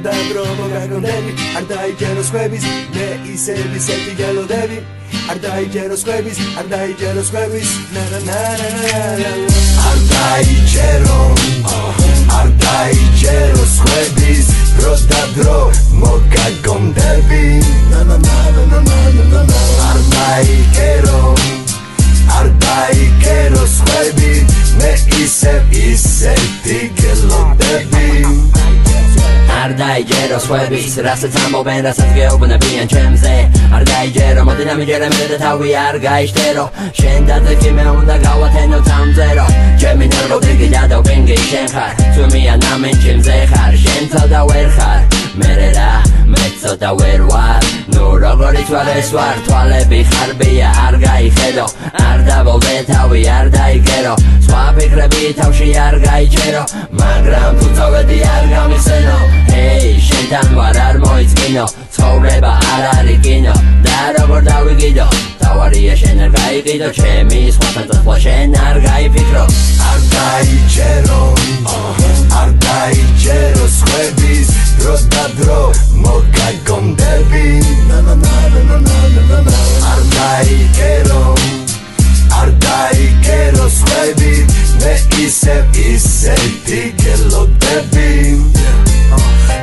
დრო მოგაგონდები არ დაიჯეროს ხვების მე ისების ერთი გელოდები არ დაიჯეროს ხვების არ დაიჯეროს ხვების არ დაიჯეროს ხვების დრო და დრო მოგაგონდები არ დაიჯეროს ხვები მე ისეთი გელოდები არ დაიჯეროს ხვების რასაც ამბობენ რასაც გეუბნებიან ჩემზე არ დაიჯერო მოდი დამიჯერე მე და თავი არ გაიშტერო შენ დაძექი მე უნდა გავათენო თამზერო ჩემი ნერვო დგი და ვენგი შენ ხარ ძვიმიან ამენ ჩემზე ხარ შენ ცოტა ვერ ხარ მერე რა მე ცოტა ვერ ვარ ნუ როგორი თვალეს ვარ თვალები ხარბია არ გაიხედო არ დავოლდე თავი არ დაიგერო სხვა ფიქრები თავში არ გაიჭერო მაგრამ თუ წავედი არ გამიხსენო ჰეი შენთან ვარ არ მოიწკინო ცხოვრება არ არის კინო და როგორ დავიგიდო თავარია შენ არ გაიყიდო ჩემი სხვათან წასვლა შენ არ გაიფიქრო არ დაიჯეროს ხვების დრო და დრო მოგაგონდები არ დაიჯეროს ხვები მე ისეთი გელოდები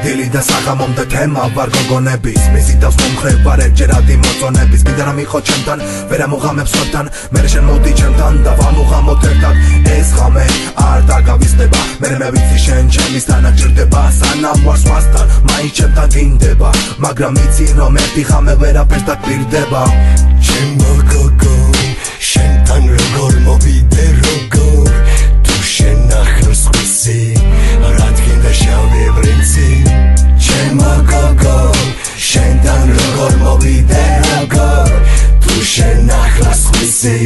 დილი და საღამომდე თემა ვარ გოგონების მიზი დავს მომხრე ვარ ერთჯერადი მოწონების მინდა რომ იყო ჩემთან ვერ ამოღამებს სხვებთან მერე შენ მოდი ჩემთან და ვამოღამოთ ერთად ეს ღამე არ დაგავიწყდება მერე მე ვიცი შენ ჩემისთან აღჭირდება სანამ ვარ სხვასთან მაინც ჩემთან გინდება მაგრამ იცი რომ ერთი ღამე ვერაფერს დაგპირდება ჩემო გოგო შენთან როგორ მოვიდე როგორ თუ შენ ახლოს ხვისი რა თქინდა შავი პრინცი ჩემო გოგო შენთან როგორ მოვიდე როგორ თუ შენ ახლოს ხვისი